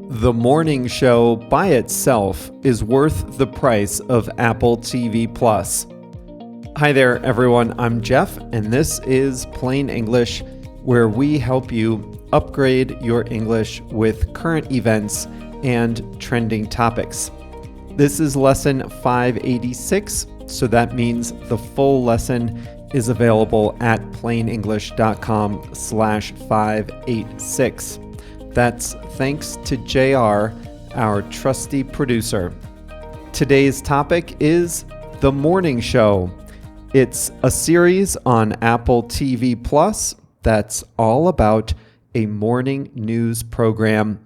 The morning show by itself is worth the price of Apple TV Plus. Hi there, everyone. I'm Jeff, and this is Plain English, where we help you upgrade your English with current events and trending topics. This is lesson 586, so that means the full lesson is available at plainenglish.com/586. That's thanks to JR, our trusty producer. Today's topic is The Morning Show. It's a series on Apple TV Plus that's all about a morning news program.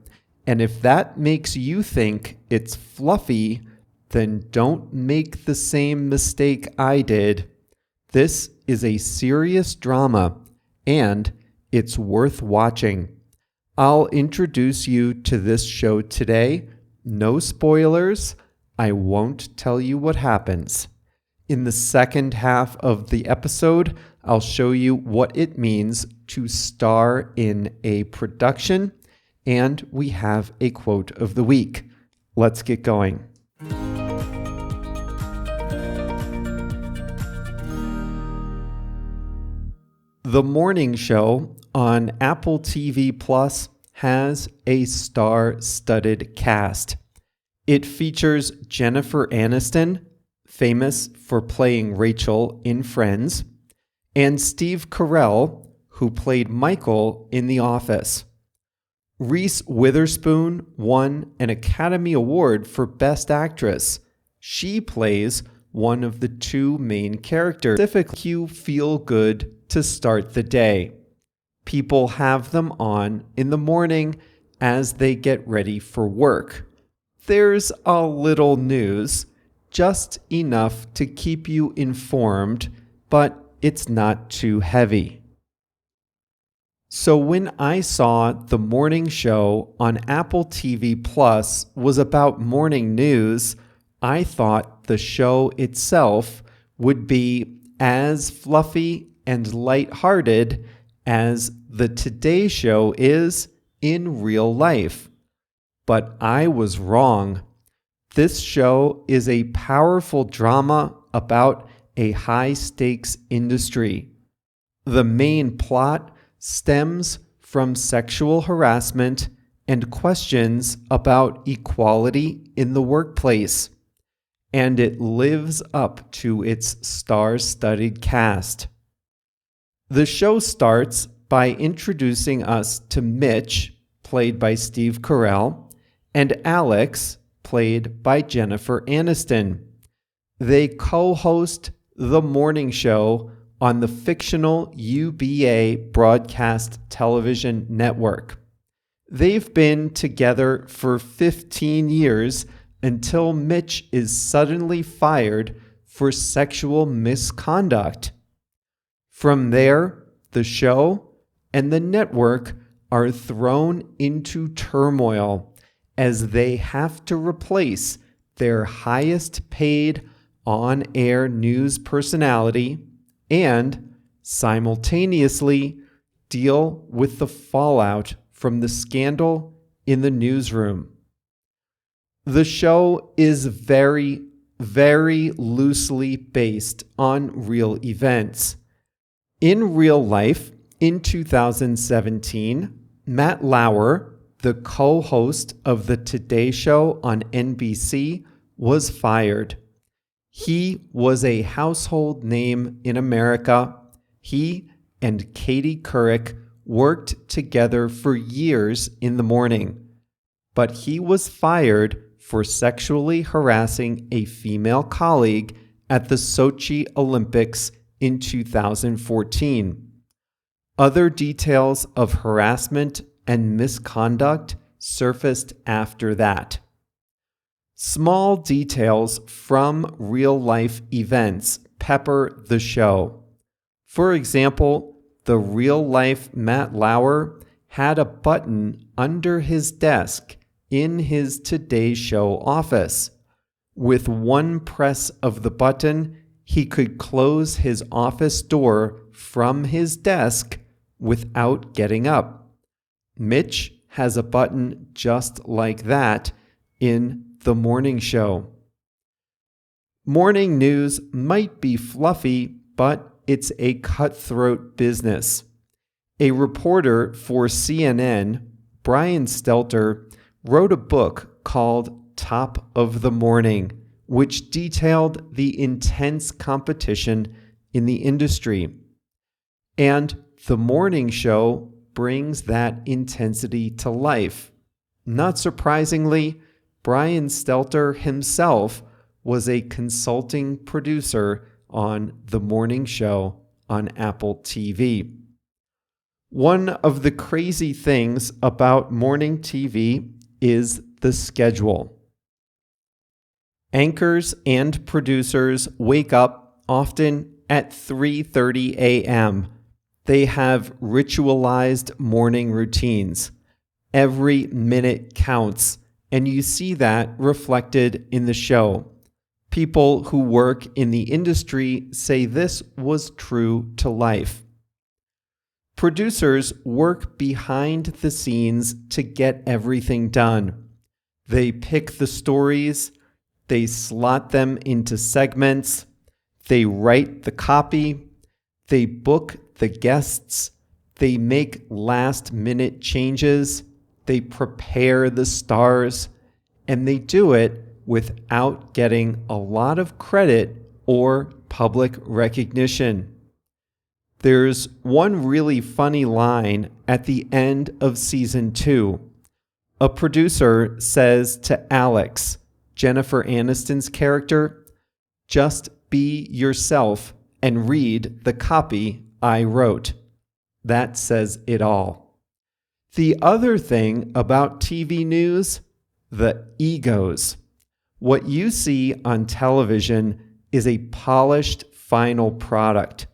And if that makes you think it's fluffy, then don't make the same mistake I did. This is a serious drama, and it's worth watching. I'll introduce you to this show today. No spoilers. I won't tell you what happens. In the second half of the episode, I'll show you what it means to star in a production, and we have a quote of the week. Let's get going. The Morning Show on Apple TV Plus has a star-studded cast. It features Jennifer Aniston, famous for playing Rachel in Friends, and Steve Carell, who played Michael in The Office. Reese Witherspoon won an Academy Award for Best Actress. She plays one of the two main characters. Specifically, you feel good to start the day. People have them on in the morning as they get ready for work. There's a little news, just enough to keep you informed, but it's not too heavy. So when I saw The Morning Show on Apple TV Plus was about morning news, I thought the show itself would be as fluffy and lighthearted as the Today Show is in real life. But I was wrong. This show is a powerful drama about a high-stakes industry. The main plot stems from sexual harassment and questions about equality in the workplace, and it lives up to its star-studded cast. The show starts by introducing us to Mitch, played by Steve Carell, and Alex, played by Jennifer Aniston. They co-host The Morning Show on the fictional UBA broadcast television network. They've been together for 15 years until Mitch is suddenly fired for sexual misconduct. From there, the show and the network are thrown into turmoil as they have to replace their highest paid on-air news personality and simultaneously deal with the fallout from the scandal in the newsroom. The show is very, very loosely based on real events. In real life, in 2017, Matt Lauer, the co-host of the Today Show on NBC, was fired. He was a household name in America. He and Katie Couric worked together for years in the morning, but he was fired for sexually harassing a female colleague at the Sochi Olympics in 2014. Other details of harassment and misconduct surfaced after that. Small details from real-life events pepper the show. For example, the real-life Matt Lauer had a button under his desk in his Today Show office. With one press of the button, he could close his office door from his desk without getting up. Mitch has a button just like that in the morning show. Morning news might be fluffy, but it's a cutthroat business. A reporter for CNN, Brian Stelter, wrote a book called Top of the Morning, which detailed the intense competition in the industry. And the morning show brings that intensity to life. Not surprisingly, Brian Stelter himself was a consulting producer on the morning show on Apple TV. One of the crazy things about morning TV is the schedule. Anchors and producers wake up often at 3:30 a.m. They have ritualized morning routines. Every minute counts, and you see that reflected in the show. People who work in the industry say this was true to life. Producers work behind the scenes to get everything done. They pick the stories, they slot them into segments, they write the copy, they book the guests, they make last-minute changes, they prepare the stars, and they do it without getting a lot of credit or public recognition. There's one really funny line at the end of season 2. A producer says to Alex, Jennifer Aniston's character, "Just be yourself and read the copy I wrote." That says it all. The other thing about TV news, the egos. What you see on television is a polished final product,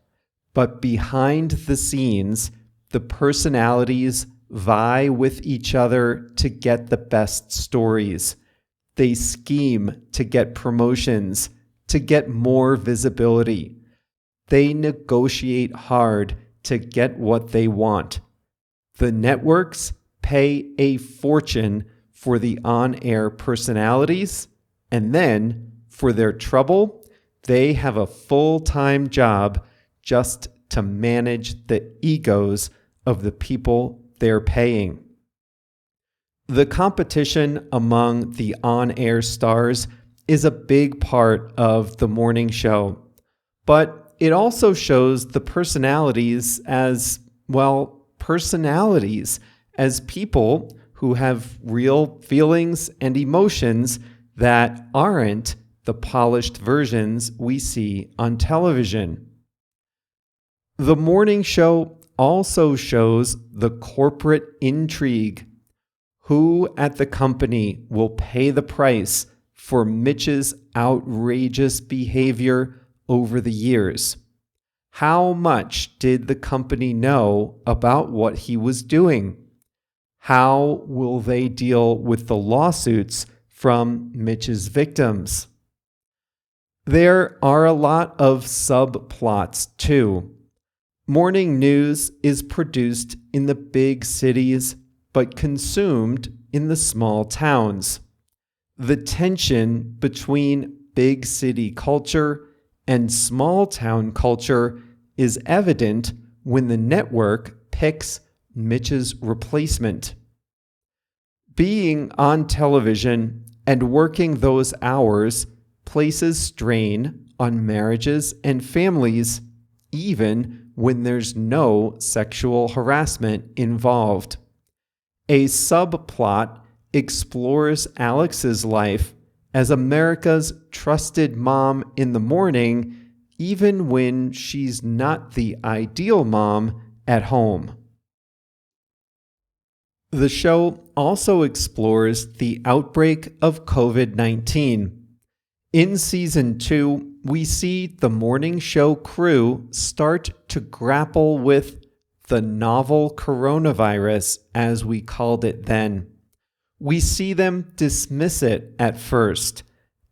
but behind the scenes, the personalities vie with each other to get the best stories. They scheme to get promotions, to get more visibility. They negotiate hard to get what they want. The networks pay a fortune for the on-air personalities, and then, for their trouble, they have a full-time job just to manage the egos of the people they're paying. The competition among the on-air stars is a big part of the morning show, but it also shows the personalities as, well, personalities, as people who have real feelings and emotions that aren't the polished versions we see on television. The morning show also shows the corporate intrigue. Who at the company will pay the price for Mitch's outrageous behavior over the years? How much did the company know about what he was doing? How will they deal with the lawsuits from Mitch's victims? There are a lot of subplots too. Morning news is produced in the big cities, but consumed in the small towns. The tension between big city culture and small town culture is evident when the network picks Mitch's replacement. Being on television and working those hours places strain on marriages and families, even when there's no sexual harassment involved. A subplot explores Alex's life as America's trusted mom in the morning, even when she's not the ideal mom at home. The show also explores the outbreak of COVID-19. In season 2, we see the morning show crew start to grapple with the novel coronavirus, as we called it then. We see them dismiss it at first,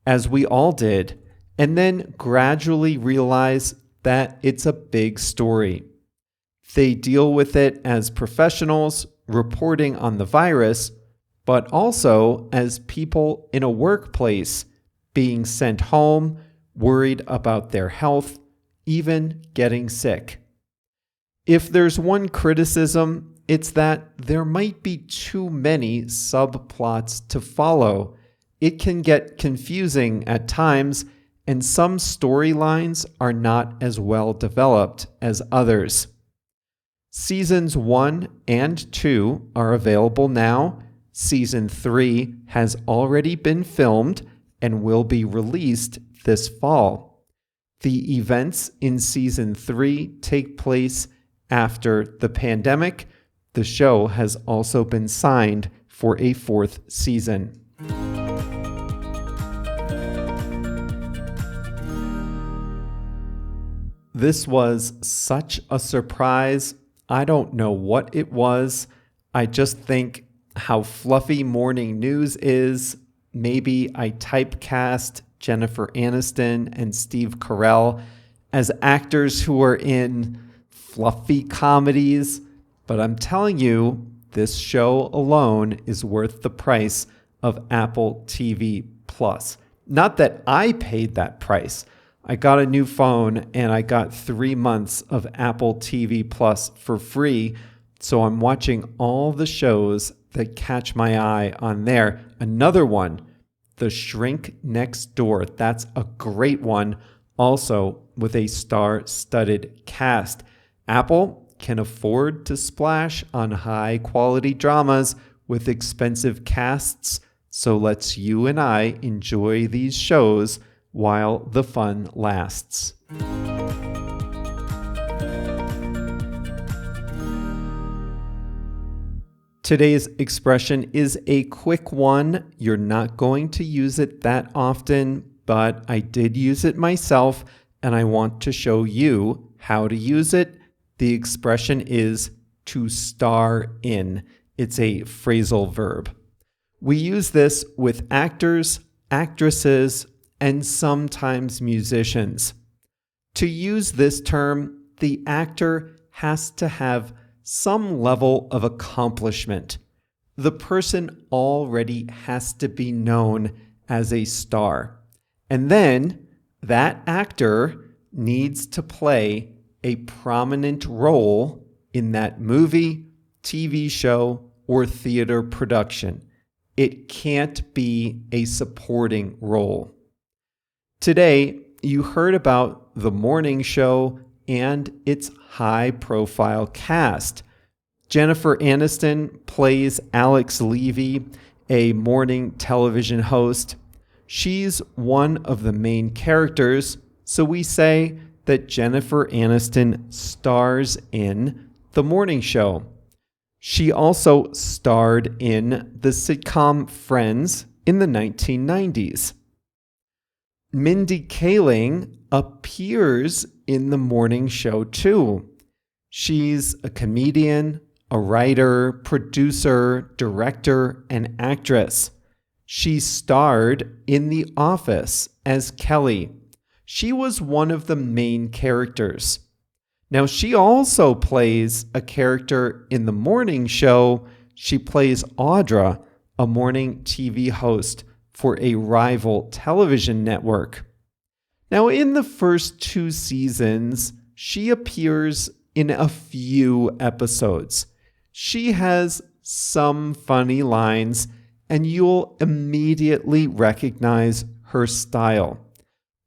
as we all did, and then gradually realize that it's a big story. They deal with it as professionals reporting on the virus, but also as people in a workplace being sent home, worried about their health, even getting sick. If there's one criticism, it's that there might be too many subplots to follow. It can get confusing at times, and some storylines are not as well developed as others. Seasons 1 and 2 are available now. Season 3 has already been filmed and will be released this fall. The events in Season 3 take place after the pandemic. The show has also been signed for a 4th season. This was such a surprise. I don't know what it was. I just think how fluffy morning news is. Maybe I typecast Jennifer Aniston and Steve Carell as actors who are in fluffy comedies. But I'm telling you, this show alone is worth the price of Apple TV Plus. Not that I paid that price. I got a new phone and I got 3 months of Apple TV Plus for free. So I'm watching all the shows that catch my eye on there. Another one, The Shrink Next Door. That's a great one, also with a star-studded cast. Apple can afford to splash on high-quality dramas with expensive casts, so let's you and I enjoy these shows while the fun lasts. Today's expression is a quick one. You're not going to use it that often, but I did use it myself, and I want to show you how to use it. The expression is to star in. It's a phrasal verb. We use this with actors, actresses, and sometimes musicians. To use this term, the actor has to have some level of accomplishment. The person already has to be known as a star. And then that actor needs to play a prominent role in that movie, TV show, or theater production. It can't be a supporting role. Today, you heard about the morning show and its high-profile cast. Jennifer Aniston plays Alex Levy, a morning television host. She's one of the main characters, so we say that Jennifer Aniston stars in the morning show. She also starred in the sitcom Friends in the 1990s. Mindy Kaling appears in the morning show too. She's a comedian, a writer, producer, director, and actress. She starred in The Office as Kelly. She was one of the main characters. Now, she also plays a character in the morning show. She plays Audra, a morning TV host for a rival television network. Now, in the first 2 seasons, she appears in a few episodes. She has some funny lines, and you'll immediately recognize her style.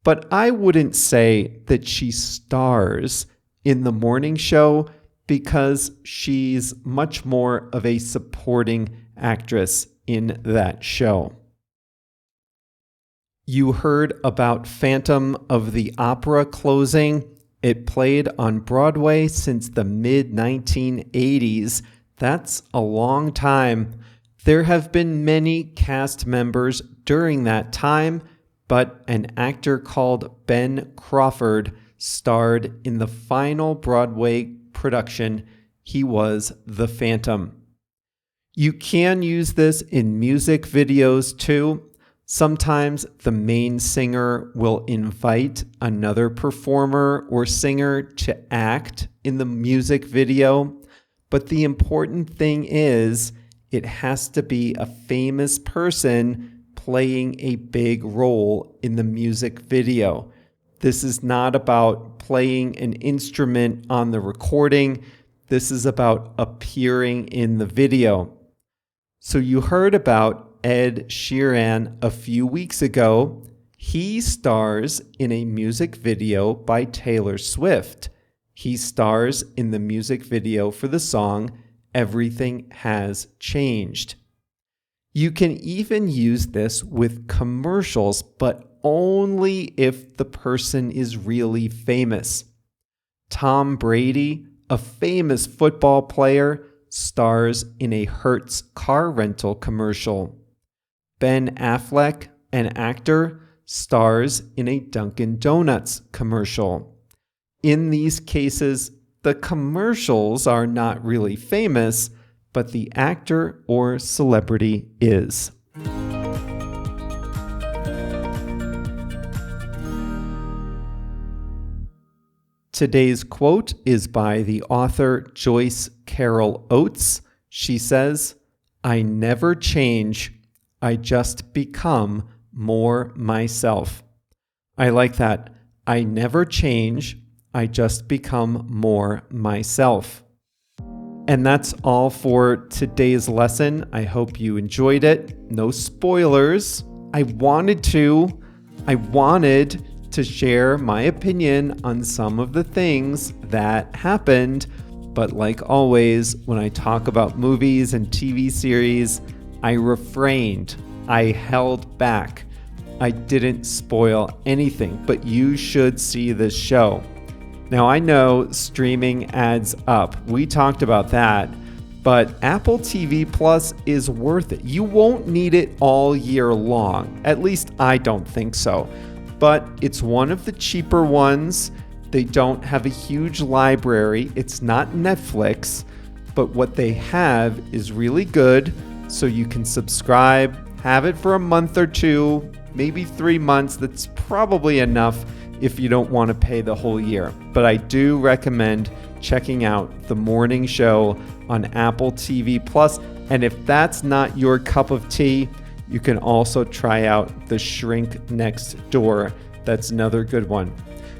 But I wouldn't say that she stars in the morning show because she's much more of a supporting actress in that show. You heard about Phantom of the Opera closing. It played on Broadway since the mid-1980s. That's a long time. There have been many cast members during that time, but an actor called Ben Crawford starred in the final Broadway production. He was the Phantom. You can use this in music videos too. Sometimes the main singer will invite another performer or singer to act in the music video. But the important thing is, it has to be a famous person playing a big role in the music video. This is not about playing an instrument on the recording. This is about appearing in the video. So you heard about Ed Sheeran a few weeks ago. He stars in a music video by Taylor Swift. He stars in the music video for the song Everything Has Changed. You can even use this with commercials, but only if the person is really famous. Tom Brady, a famous football player, stars in a Hertz car rental commercial. Ben Affleck, an actor, stars in a Dunkin' Donuts commercial. In these cases, the commercials are not really famous, but the actor or celebrity is. Today's quote is by the author Joyce Carol Oates. She says, "I never change, I just become more myself." I like that. I never change, I just become more myself. And that's all for today's lesson. I hope you enjoyed it. No spoilers. I wanted to share my opinion on some of the things that happened. But like always, when I talk about movies and TV series, I refrained. I held back. I didn't spoil anything, but you should see this show. Now, I know streaming adds up. We talked about that, but Apple TV Plus is worth it. You won't need it all year long. At least I don't think so. But it's one of the cheaper ones. They don't have a huge library. It's not Netflix, but what they have is really good. So you can subscribe, have it for a month or two, maybe 3 months. That's probably enough if you don't want to pay the whole year. But I do recommend checking out The Morning Show on Apple TV Plus. And if that's not your cup of tea, you can also try out The Shrink Next Door. That's another good one.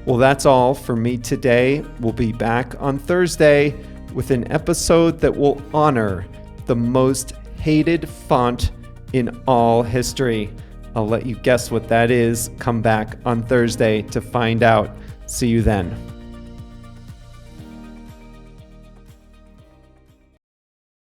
Well, that's all for me today. We'll be back on Thursday with an episode that will honor the most hated font in all history. I'll let you guess what that is. Come back on Thursday to find out. See you then.